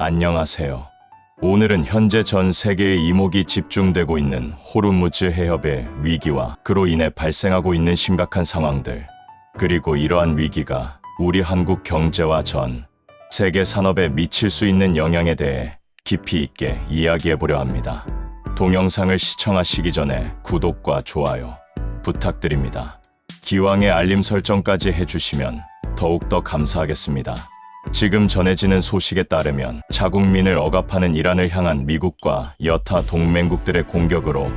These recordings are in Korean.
안녕하세요. 오늘은 현재 전 세계의 이목이 집중되고 있는 호르무즈 해협의 위기와 그로 인해 발생하고 있는 심각한 상황들, 그리고 이러한 위기가 우리 한국 경제와 전 세계 산업에 미칠 수 있는 영향에 대해 깊이 있게 이야기해 보려 합니다. 동영상을 시청하시기 전에 구독과 좋아요 부탁드립니다. 기왕에 알림 설정까지 해주시면 더욱더 감사하겠습니다. 지금 전해지는 소식에 따르면 자국민을 억압하는 이란을 향한 미국과 여타 동맹국들의 공격으로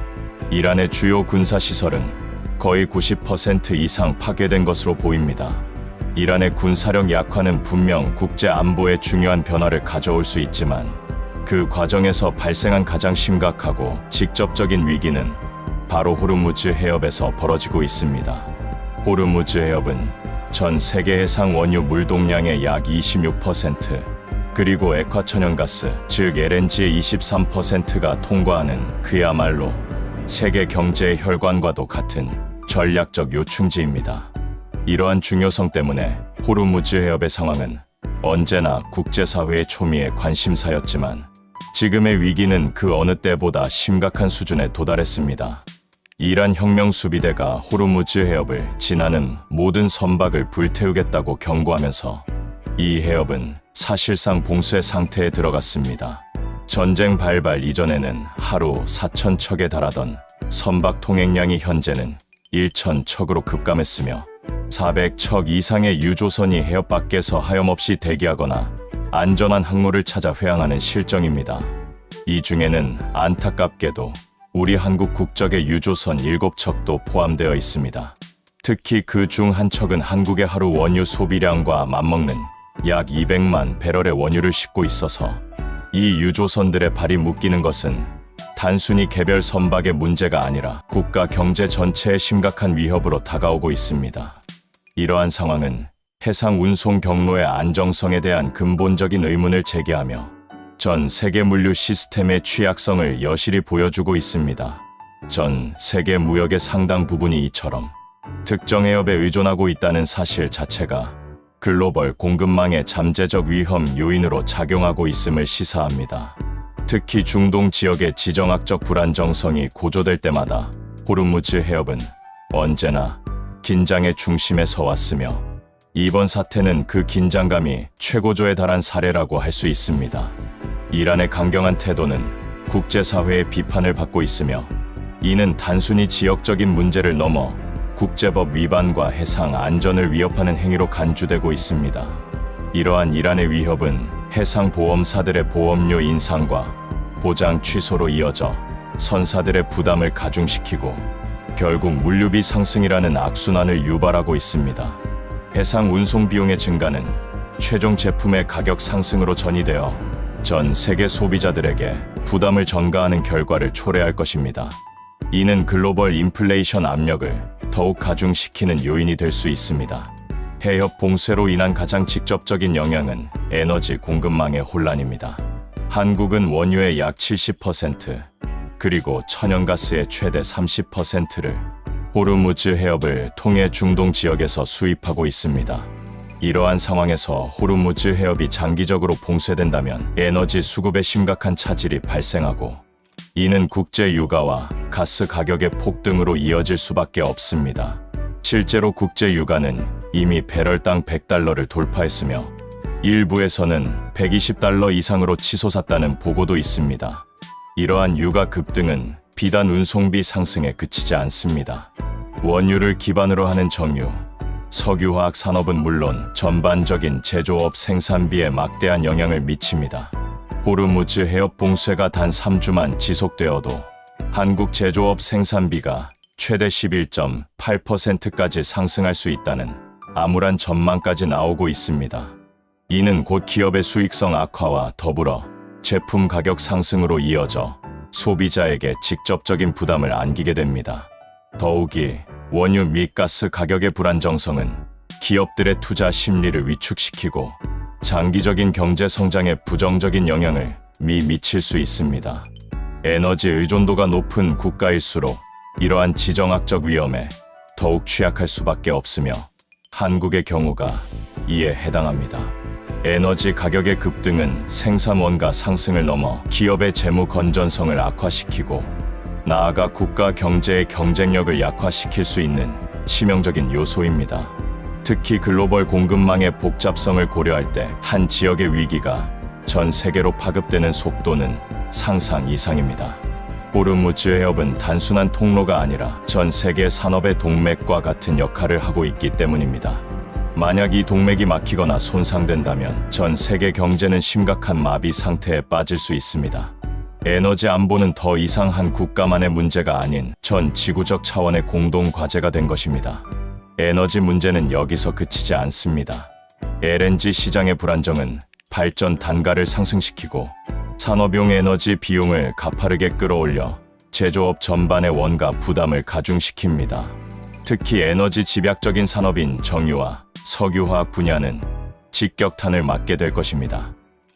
이란의 주요 군사시설은 거의 90% 이상 파괴된 것으로 보입니다. 이란의 군사력 약화는 분명 국제 안보에 중요한 변화를 가져올 수 있지만 그 과정에서 발생한 가장 심각하고 직접적인 위기는 바로 호르무즈 해협에서 벌어지고 있습니다. 호르무즈 해협은 전 세계 해상 원유 물동량의 약 26%, 그리고 액화천연가스, 즉 LNG의 23%가 통과하는 그야말로 세계 경제의 혈관과도 같은 전략적 요충지입니다. 이러한 중요성 때문에 호르무즈 해협의 상황은 언제나 국제사회의 초미의 관심사였지만 지금의 위기는 그 어느 때보다 심각한 수준에 도달했습니다. 이란 혁명수비대가 호르무즈 해협을 지나는 모든 선박을 불태우겠다고 경고하면서 이 해협은 사실상 봉쇄 상태에 들어갔습니다. 전쟁 발발 이전에는 하루 4,000척에 달하던 선박 통행량이 현재는 1,000척으로 급감했으며 400척 이상의 유조선이 해협 밖에서 하염없이 대기하거나 안전한 항로를 찾아 회항하는 실정입니다. 이 중에는 안타깝게도 우리 한국 국적의 유조선 7척도 포함되어 있습니다. 특히 그 중 한 척은 한국의 하루 원유 소비량과 맞먹는 약 200만 배럴의 원유를 싣고 있어서 이 유조선들의 발이 묶이는 것은 단순히 개별 선박의 문제가 아니라 국가 경제 전체에 심각한 위협으로 다가오고 있습니다. 이러한 상황은 해상 운송 경로의 안정성에 대한 근본적인 의문을 제기하며 전 세계 물류 시스템의 취약성을 여실히 보여주고 있습니다. 전 세계 무역의 상당 부분이 이처럼 특정 해협에 의존하고 있다는 사실 자체가 글로벌 공급망의 잠재적 위험 요인으로 작용하고 있음을 시사합니다. 특히 중동 지역의 지정학적 불안정성이 고조될 때마다 호르무즈 해협은 언제나 긴장의 중심에 서 왔으며 이번 사태는 그 긴장감이 최고조에 달한 사례라고 할 수 있습니다. 이란의 강경한 태도는 국제사회의 비판을 받고 있으며 이는 단순히 지역적인 문제를 넘어 국제법 위반과 해상 안전을 위협하는 행위로 간주되고 있습니다. 이러한 이란의 위협은 해상보험사들의 보험료 인상과 보장 취소로 이어져 선사들의 부담을 가중시키고 결국 물류비 상승이라는 악순환을 유발하고 있습니다. 해상 운송 비용의 증가는 최종 제품의 가격 상승으로 전이되어 전 세계 소비자들에게 부담을 전가하는 결과를 초래할 것입니다. 이는 글로벌 인플레이션 압력을 더욱 가중시키는 요인이 될 수 있습니다. 해협 봉쇄로 인한 가장 직접적인 영향은 에너지 공급망의 혼란입니다. 한국은 원유의 약 70%, 그리고 천연가스의 최대 30%를 호르무즈 해협을 통해 중동 지역에서 수입하고 있습니다. 이러한 상황에서 호르무즈 해협이 장기적으로 봉쇄된다면 에너지 수급에 심각한 차질이 발생하고 이는 국제 유가와 가스 가격의 폭등으로 이어질 수밖에 없습니다. 실제로 국제 유가는 이미 배럴당 $100를 돌파했으며 일부에서는 $120 이상으로 치솟았다는 보고도 있습니다. 이러한 유가 급등은 비단 운송비 상승에 그치지 않습니다. 원유를 기반으로 하는 정유, 석유화학 산업은 물론 전반적인 제조업 생산비에 막대한 영향을 미칩니다. 호르무즈 해협 봉쇄가 단 3주만 지속되어도 한국 제조업 생산비가 최대 11.8%까지 상승할 수 있다는 암울한 전망까지 나오고 있습니다. 이는 곧 기업의 수익성 악화와 더불어 제품 가격 상승으로 이어져 소비자에게 직접적인 부담을 안기게 됩니다. 더욱이 원유 및 가스 가격의 불안정성은 기업들의 투자 심리를 위축시키고 장기적인 경제 성장에 부정적인 영향을 미칠 수 있습니다. 에너지 의존도가 높은 국가일수록 이러한 지정학적 위험에 더욱 취약할 수밖에 없으며 한국의 경우가 이에 해당합니다. 에너지 가격의 급등은 생산 원가 상승을 넘어 기업의 재무 건전성을 악화시키고 나아가 국가 경제의 경쟁력을 약화시킬 수 있는 치명적인 요소입니다. 특히 글로벌 공급망의 복잡성을 고려할 때 한 지역의 위기가 전 세계로 파급되는 속도는 상상 이상입니다. 호르무즈 해협은 단순한 통로가 아니라 전 세계 산업의 동맥과 같은 역할을 하고 있기 때문입니다. 만약 이 동맥이 막히거나 손상된다면 전 세계 경제는 심각한 마비 상태에 빠질 수 있습니다. 에너지 안보는 더 이상 한 국가만의 문제가 아닌 전 지구적 차원의 공동 과제가 된 것입니다. 에너지 문제는 여기서 그치지 않습니다. LNG 시장의 불안정은 발전 단가를 상승시키고 산업용 에너지 비용을 가파르게 끌어올려 제조업 전반의 원가 부담을 가중시킵니다. 특히 에너지 집약적인 산업인 정유와 석유화학 분야는 직격탄을 맞게 될 것입니다.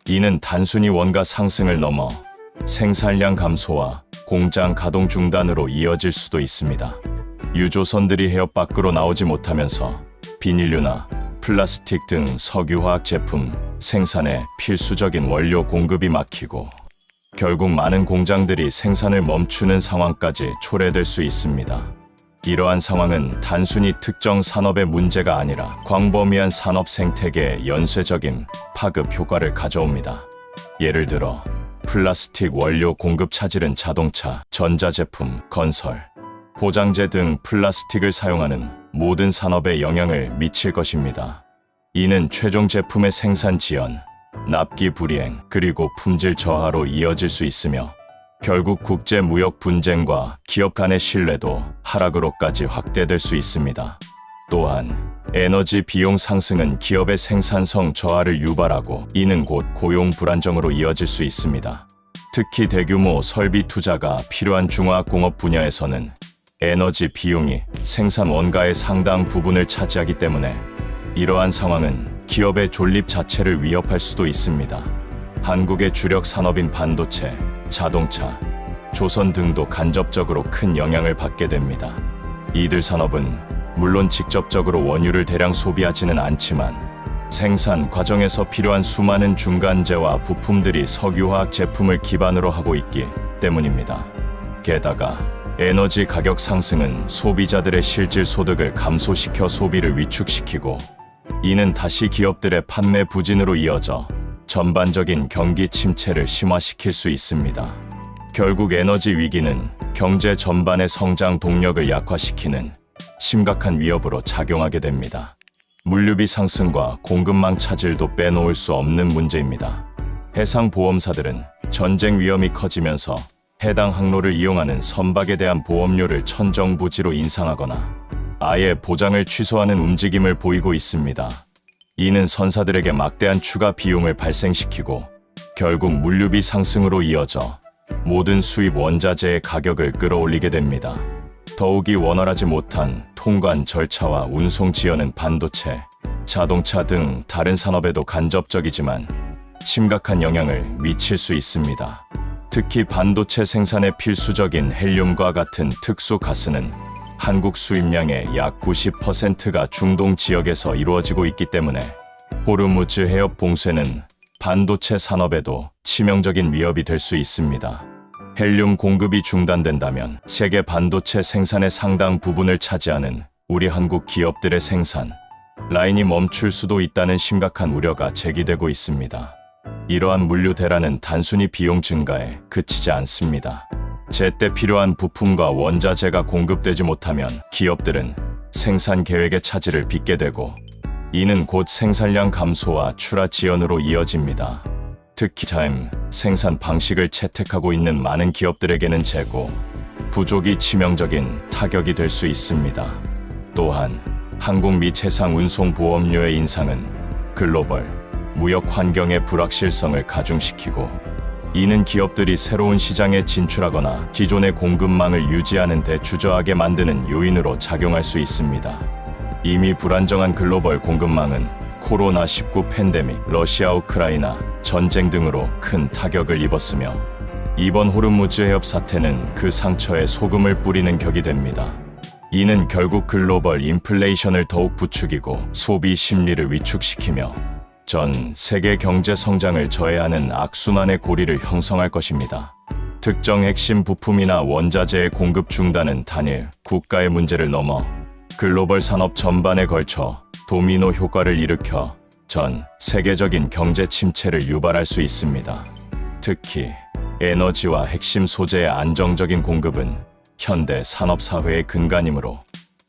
이는 단순히 원가 상승을 넘어 생산량 감소와 공장 가동 중단으로 이어질 수도 있습니다. 유조선들이 해협 밖으로 나오지 못하면서 비닐류나 플라스틱 등 석유화학 제품 생산에 필수적인 원료 공급이 막히고 결국 많은 공장들이 생산을 멈추는 상황까지 초래될 수 있습니다. 이러한 상황은 단순히 특정 산업의 문제가 아니라 광범위한 산업 생태계에 연쇄적인 파급 효과를 가져옵니다. 예를 들어 플라스틱 원료 공급 차질은 자동차, 전자제품, 건설, 포장재 등 플라스틱을 사용하는 모든 산업에 영향을 미칠 것입니다. 이는 최종 제품의 생산 지연, 납기 불이행, 그리고 품질 저하로 이어질 수 있으며 결국 국제 무역 분쟁과 기업 간의 신뢰도 하락으로까지 확대될 수 있습니다. 또한 에너지 비용 상승은 기업의 생산성 저하를 유발하고 이는 곧 고용 불안정으로 이어질 수 있습니다. 특히 대규모 설비 투자가 필요한 중화공업 분야에서는 에너지 비용이 생산 원가의 상당 부분을 차지하기 때문에 이러한 상황은 기업의 존립 자체를 위협할 수도 있습니다. 한국의 주력 산업인 반도체, 자동차, 조선 등도 간접적으로 큰 영향을 받게 됩니다. 이들 산업은 물론 직접적으로 원유를 대량 소비하지는 않지만 생산 과정에서 필요한 수많은 중간재와 부품들이 석유화학 제품을 기반으로 하고 있기 때문입니다. 게다가 에너지 가격 상승은 소비자들의 실질 소득을 감소시켜 소비를 위축시키고 이는 다시 기업들의 판매 부진으로 이어져 전반적인 경기 침체를 심화시킬 수 있습니다. 결국 에너지 위기는 경제 전반의 성장 동력을 약화시키는 심각한 위협으로 작용하게 됩니다. 물류비 상승과 공급망 차질도 빼놓을 수 없는 문제입니다. 해상보험사들은 전쟁 위험이 커지면서 해당 항로를 이용하는 선박에 대한 보험료를 천정부지로 인상하거나 아예 보장을 취소하는 움직임을 보이고 있습니다. 이는 선사들에게 막대한 추가 비용을 발생시키고 결국 물류비 상승으로 이어져 모든 수입 원자재의 가격을 끌어올리게 됩니다. 더욱이 원활하지 못한 통관 절차와 운송 지연은 반도체, 자동차 등 다른 산업에도 간접적이지만 심각한 영향을 미칠 수 있습니다. 특히 반도체 생산에 필수적인 헬륨과 같은 특수 가스는 한국 수입량의 약 90%가 중동 지역에서 이루어지고 있기 때문에 호르무즈 해협 봉쇄는 반도체 산업에도 치명적인 위협이 될 수 있습니다. 헬륨 공급이 중단된다면 세계 반도체 생산의 상당 부분을 차지하는 우리 한국 기업들의 생산 라인이 멈출 수도 있다는 심각한 우려가 제기되고 있습니다. 이러한 물류 대란은 단순히 비용 증가에 그치지 않습니다. 제때 필요한 부품과 원자재가 공급되지 못하면 기업들은 생산 계획의 차질을 빚게 되고 이는 곧 생산량 감소와 출하 지연으로 이어집니다. 특히 생산 방식을 채택하고 있는 많은 기업들에게는 재고 부족이 치명적인 타격이 될 수 있습니다. 또한 항공 및 해상 운송 보험료의 인상은 글로벌 무역 환경의 불확실성을 가중시키고 이는 기업들이 새로운 시장에 진출하거나 기존의 공급망을 유지하는 데 주저하게 만드는 요인으로 작용할 수 있습니다. 이미 불안정한 글로벌 공급망은 코로나19 팬데믹, 러시아 우크라이나 전쟁 등으로 큰 타격을 입었으며 이번 호르무즈 해협 사태는 그 상처에 소금을 뿌리는 격이 됩니다. 이는 결국 글로벌 인플레이션을 더욱 부추기고 소비 심리를 위축시키며 전 세계 경제 성장을 저해하는 악순환의 고리를 형성할 것입니다. 특정 핵심 부품이나 원자재의 공급 중단은 단일 국가의 문제를 넘어 글로벌 산업 전반에 걸쳐 도미노 효과를 일으켜 전 세계적인 경제 침체를 유발할 수 있습니다. 특히 에너지와 핵심 소재의 안정적인 공급은 현대 산업사회의 근간이므로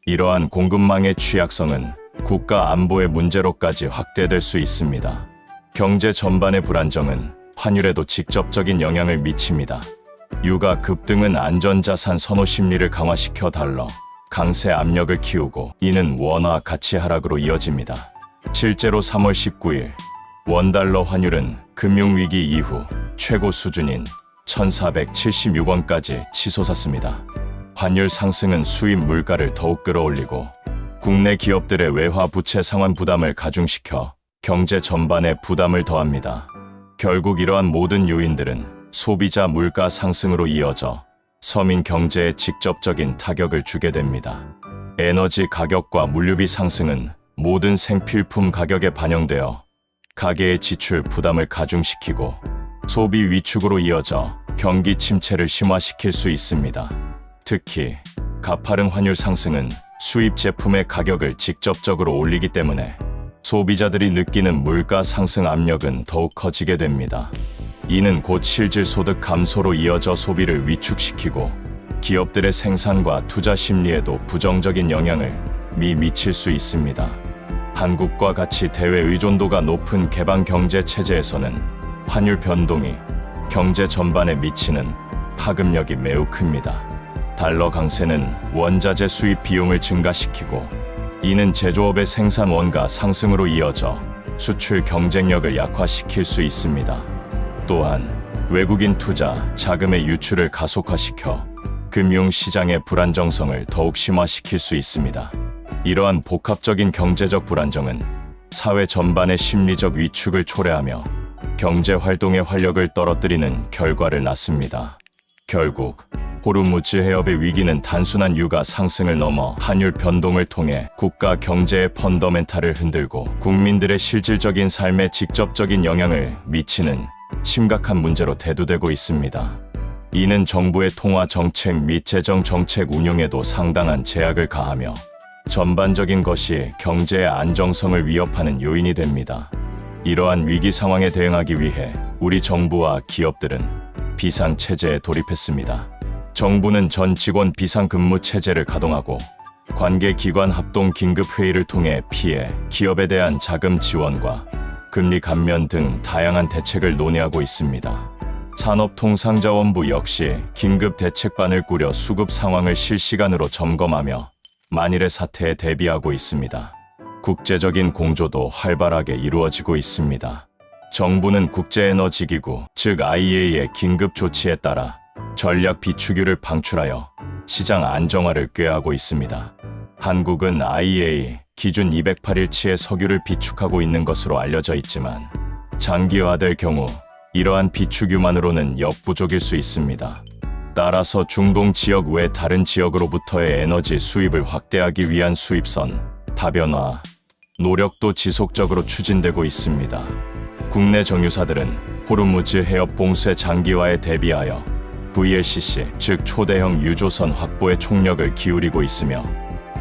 이러한 공급망의 취약성은 국가 안보의 문제로까지 확대될 수 있습니다. 경제 전반의 불안정은 환율에도 직접적인 영향을 미칩니다. 유가 급등은 안전자산 선호 심리를 강화시켜 달러 강세 압력을 키우고 이는 원화 가치 하락으로 이어집니다. 실제로 3월 19일 원달러 환율은 금융위기 이후 최고 수준인 1,476원까지 치솟았습니다. 환율 상승은 수입 물가를 더욱 끌어올리고 국내 기업들의 외화 부채 상환 부담을 가중시켜 경제 전반에 부담을 더합니다. 결국 이러한 모든 요인들은 소비자 물가 상승으로 이어져 서민 경제에 직접적인 타격을 주게 됩니다. 에너지 가격과 물류비 상승은 모든 생필품 가격에 반영되어 가계의 지출 부담을 가중시키고 소비 위축으로 이어져 경기 침체를 심화시킬 수 있습니다. 특히 가파른 환율 상승은 수입 제품의 가격을 직접적으로 올리기 때문에 소비자들이 느끼는 물가 상승 압력은 더욱 커지게 됩니다. 이는 곧 실질 소득 감소로 이어져 소비를 위축시키고 기업들의 생산과 투자 심리에도 부정적인 영향을 미칠 수 있습니다. 한국과 같이 대외 의존도가 높은 개방 경제 체제에서는 환율 변동이 경제 전반에 미치는 파급력이 매우 큽니다. 달러 강세는 원자재 수입 비용을 증가시키고 이는 제조업의 생산 원가 상승으로 이어져 수출 경쟁력을 약화시킬 수 있습니다. 또한 외국인 투자, 자금의 유출을 가속화시켜 금융시장의 불안정성을 더욱 심화시킬 수 있습니다. 이러한 복합적인 경제적 불안정은 사회 전반의 심리적 위축을 초래하며 경제 활동의 활력을 떨어뜨리는 결과를 낳습니다. 결국 호르무즈 해협의 위기는 단순한 유가 상승을 넘어 환율 변동을 통해 국가 경제의 펀더멘탈을 흔들고 국민들의 실질적인 삶에 직접적인 영향을 미치는 심각한 문제로 대두되고 있습니다. 이는 정부의 통화 정책 및 재정 정책 운용에도 상당한 제약을 가하며 전반적인 것이 경제의 안정성을 위협하는 요인이 됩니다. 이러한 위기 상황에 대응하기 위해 우리 정부와 기업들은 비상체제에 돌입했습니다. 정부는 전 직원 비상근무 체제를 가동하고 관계기관 합동 긴급회의를 통해 피해, 기업에 대한 자금 지원과 금리 감면 등 다양한 대책을 논의하고 있습니다. 산업통상자원부 역시 긴급대책반을 꾸려 수급 상황을 실시간으로 점검하며 만일의 사태에 대비하고 있습니다. 국제적인 공조도 활발하게 이루어지고 있습니다. 정부는 국제에너지기구, 즉 IEA의 긴급 조치에 따라 전략 비축유를 방출하여 시장 안정화를 꾀하고 있습니다. 한국은 IEA 기준 208일치의 석유를 비축하고 있는 것으로 알려져 있지만 장기화될 경우 이러한 비축유만으로는 역부족일 수 있습니다. 따라서 중동 지역 외 다른 지역으로부터의 에너지 수입을 확대하기 위한 수입선, 다변화, 노력도 지속적으로 추진되고 있습니다. 국내 정유사들은 호르무즈 해협 봉쇄 장기화에 대비하여 VLCC, 즉 초대형 유조선 확보에 총력을 기울이고 있으며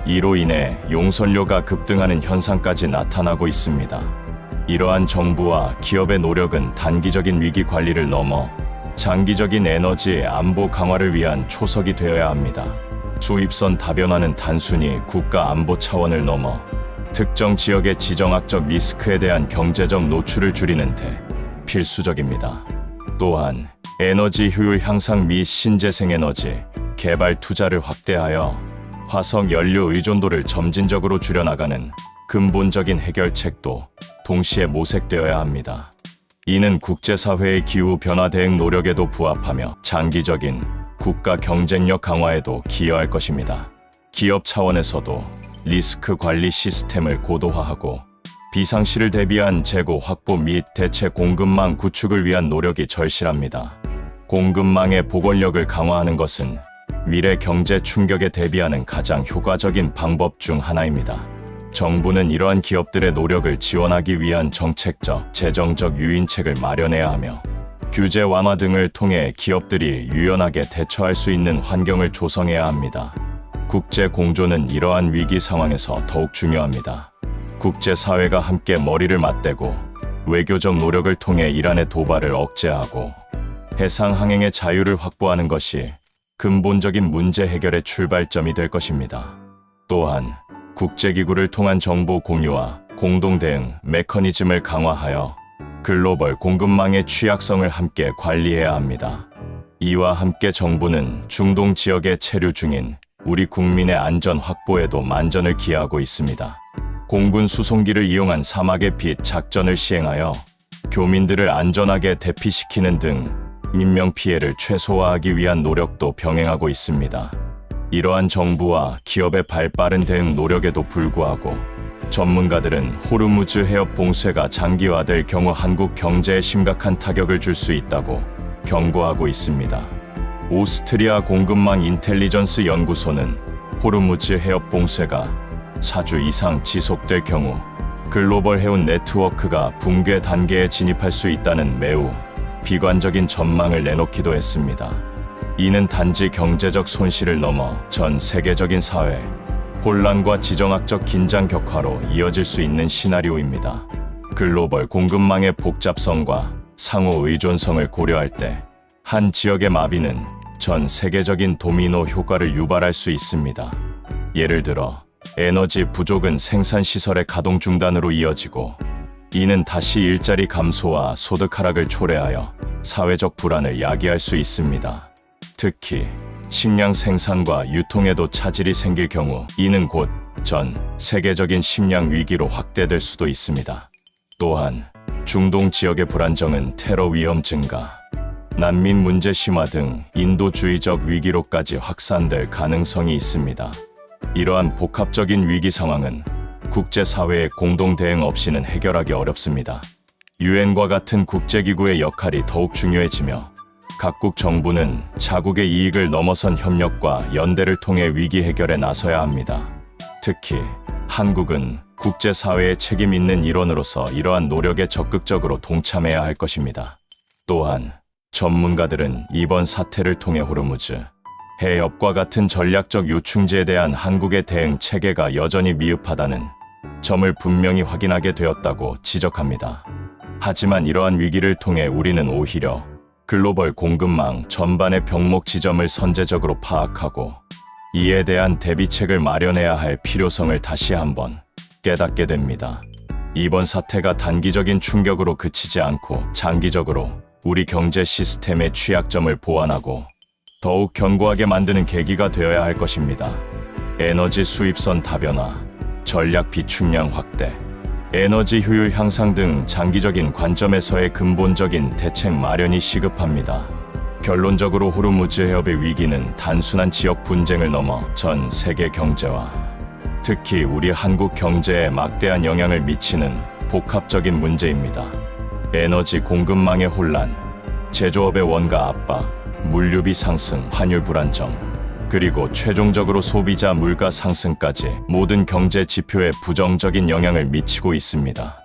이로 인해 용선료가 급등하는 현상까지 나타나고 있습니다. 이러한 정부와 기업의 노력은 단기적인 위기 관리를 넘어 장기적인 에너지 안보 강화를 위한 초석이 되어야 합니다. 수입선 다변화는 단순히 국가 안보 차원을 넘어 특정 지역의 지정학적 리스크에 대한 경제적 노출을 줄이는 데 필수적입니다. 또한 에너지 효율 향상 및 신재생에너지 개발 투자를 확대하여 화석 연료 의존도를 점진적으로 줄여나가는 근본적인 해결책도 동시에 모색되어야 합니다. 이는 국제사회의 기후 변화 대응 노력에도 부합하며 장기적인 국가 경쟁력 강화에도 기여할 것입니다. 기업 차원에서도 리스크 관리 시스템을 고도화하고 비상시를 대비한 재고 확보 및 대체 공급망 구축을 위한 노력이 절실합니다. 공급망의 복원력을 강화하는 것은 미래 경제 충격에 대비하는 가장 효과적인 방법 중 하나입니다. 정부는 이러한 기업들의 노력을 지원하기 위한 정책적, 재정적 유인책을 마련해야 하며 규제 완화 등을 통해 기업들이 유연하게 대처할 수 있는 환경을 조성해야 합니다. 국제 공조는 이러한 위기 상황에서 더욱 중요합니다. 국제사회가 함께 머리를 맞대고 외교적 노력을 통해 이란의 도발을 억제하고 해상 항행의 자유를 확보하는 것이 근본적인 문제 해결의 출발점이 될 것입니다. 또한 국제기구를 통한 정보 공유와 공동 대응 메커니즘을 강화하여 글로벌 공급망의 취약성을 함께 관리해야 합니다. 이와 함께 정부는 중동 지역에 체류 중인 우리 국민의 안전 확보에도 만전을 기하고 있습니다. 공군 수송기를 이용한 사막의 빛 작전을 시행하여 교민들을 안전하게 대피시키는 등 인명피해를 최소화하기 위한 노력도 병행하고 있습니다. 이러한 정부와 기업의 발빠른 대응 노력에도 불구하고 전문가들은 호르무즈 해협 봉쇄가 장기화될 경우 한국 경제에 심각한 타격을 줄 수 있다고 경고하고 있습니다. 오스트리아 공급망 인텔리전스 연구소는 호르무즈 해협 봉쇄가 4주 이상 지속될 경우 글로벌 해운 네트워크가 붕괴 단계에 진입할 수 있다는 매우 비관적인 전망을 내놓기도 했습니다. 이는 단지 경제적 손실을 넘어 전 세계적인 사회, 혼란과 지정학적 긴장 격화로 이어질 수 있는 시나리오입니다. 글로벌 공급망의 복잡성과 상호 의존성을 고려할 때 한 지역의 마비는 전 세계적인 도미노 효과를 유발할 수 있습니다. 예를 들어 에너지 부족은 생산시설의 가동 중단으로 이어지고 이는 다시 일자리 감소와 소득 하락을 초래하여 사회적 불안을 야기할 수 있습니다. 특히 식량 생산과 유통에도 차질이 생길 경우 이는 곧 전 세계적인 식량 위기로 확대될 수도 있습니다. 또한 중동 지역의 불안정은 테러 위험 증가, 난민 문제 심화 등 인도주의적 위기로까지 확산될 가능성이 있습니다. 이러한 복합적인 위기 상황은 국제사회의 공동 대응 없이는 해결하기 어렵습니다. 유엔과 같은 국제기구의 역할이 더욱 중요해지며 각국 정부는 자국의 이익을 넘어선 협력과 연대를 통해 위기 해결에 나서야 합니다. 특히 한국은 국제사회의 책임 있는 일원으로서 이러한 노력에 적극적으로 동참해야 할 것입니다. 또한 전문가들은 이번 사태를 통해 호르무즈 해협과 같은 전략적 요충지에 대한 한국의 대응 체계가 여전히 미흡하다는 점을 분명히 확인하게 되었다고 지적합니다. 하지만 이러한 위기를 통해 우리는 오히려 글로벌 공급망 전반의 병목 지점을 선제적으로 파악하고 이에 대한 대비책을 마련해야 할 필요성을 다시 한번 깨닫게 됩니다. 이번 사태가 단기적인 충격으로 그치지 않고 장기적으로 우리 경제 시스템의 취약점을 보완하고 더욱 견고하게 만드는 계기가 되어야 할 것입니다. 에너지 수입선 다변화, 전략 비축량 확대, 에너지 효율 향상 등 장기적인 관점에서의 근본적인 대책 마련이 시급합니다. 결론적으로 호르무즈 해협의 위기는 단순한 지역 분쟁을 넘어 전 세계 경제와 특히 우리 한국 경제에 막대한 영향을 미치는 복합적인 문제입니다. 에너지 공급망의 혼란, 제조업의 원가 압박, 물류비 상승, 환율 불안정, 그리고 최종적으로 소비자 물가 상승까지 모든 경제 지표에 부정적인 영향을 미치고 있습니다.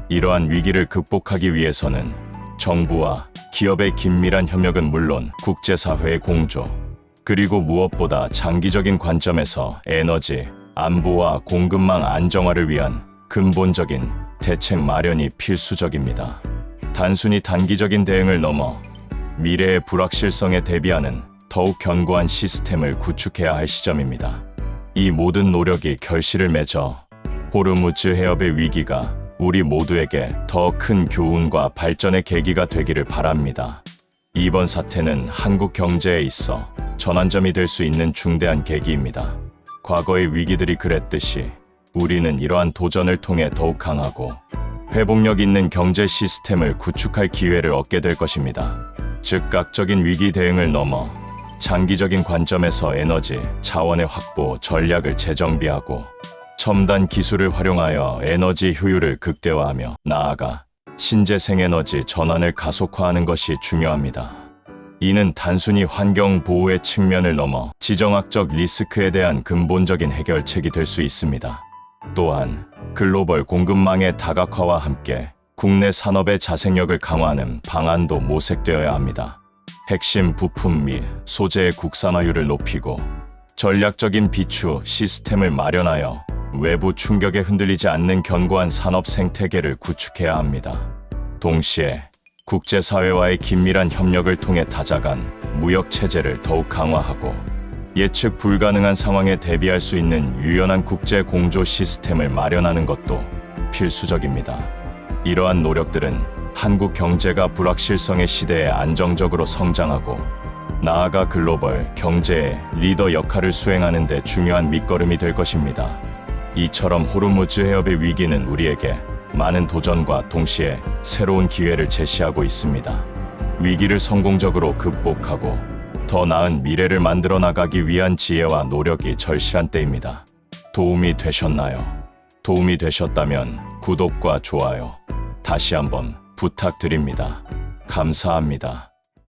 이러한 위기를 극복하기 위해서는 정부와 기업의 긴밀한 협력은 물론 국제사회의 공조, 그리고 무엇보다 장기적인 관점에서 에너지, 안보와 공급망 안정화를 위한 근본적인 대책 마련이 필수적입니다. 단순히 단기적인 대응을 넘어 미래의 불확실성에 대비하는 더욱 견고한 시스템을 구축해야 할 시점입니다. 이 모든 노력이 결실을 맺어 호르무즈 해협의 위기가 우리 모두에게 더 큰 교훈과 발전의 계기가 되기를 바랍니다. 이번 사태는 한국 경제에 있어 전환점이 될 수 있는 중대한 계기입니다. 과거의 위기들이 그랬듯이 우리는 이러한 도전을 통해 더욱 강하고 회복력 있는 경제 시스템을 구축할 기회를 얻게 될 것입니다. 즉각적인 위기 대응을 넘어 장기적인 관점에서 에너지, 자원의 확보, 전략을 재정비하고 첨단 기술을 활용하여 에너지 효율을 극대화하며 나아가 신재생에너지 전환을 가속화하는 것이 중요합니다. 이는 단순히 환경 보호의 측면을 넘어 지정학적 리스크에 대한 근본적인 해결책이 될 수 있습니다. 또한 글로벌 공급망의 다각화와 함께 국내 산업의 자생력을 강화하는 방안도 모색되어야 합니다. 핵심 부품 및 소재의 국산화율을 높이고 전략적인 비추 시스템을 마련하여 외부 충격에 흔들리지 않는 견고한 산업 생태계를 구축해야 합니다. 동시에 국제사회와의 긴밀한 협력을 통해 다져간 무역 체제를 더욱 강화하고 예측 불가능한 상황에 대비할 수 있는 유연한 국제 공조 시스템을 마련하는 것도 필수적입니다. 이러한 노력들은 한국 경제가 불확실성의 시대에 안정적으로 성장하고 나아가 글로벌 경제의 리더 역할을 수행하는 데 중요한 밑거름이 될 것입니다. 이처럼 호르무즈 해협의 위기는 우리에게 많은 도전과 동시에 새로운 기회를 제시하고 있습니다. 위기를 성공적으로 극복하고 더 나은 미래를 만들어 나가기 위한 지혜와 노력이 절실한 때입니다. 도움이 되셨나요? 도움이 되셨다면 구독과 좋아요 다시 한번 부탁드립니다. 감사합니다.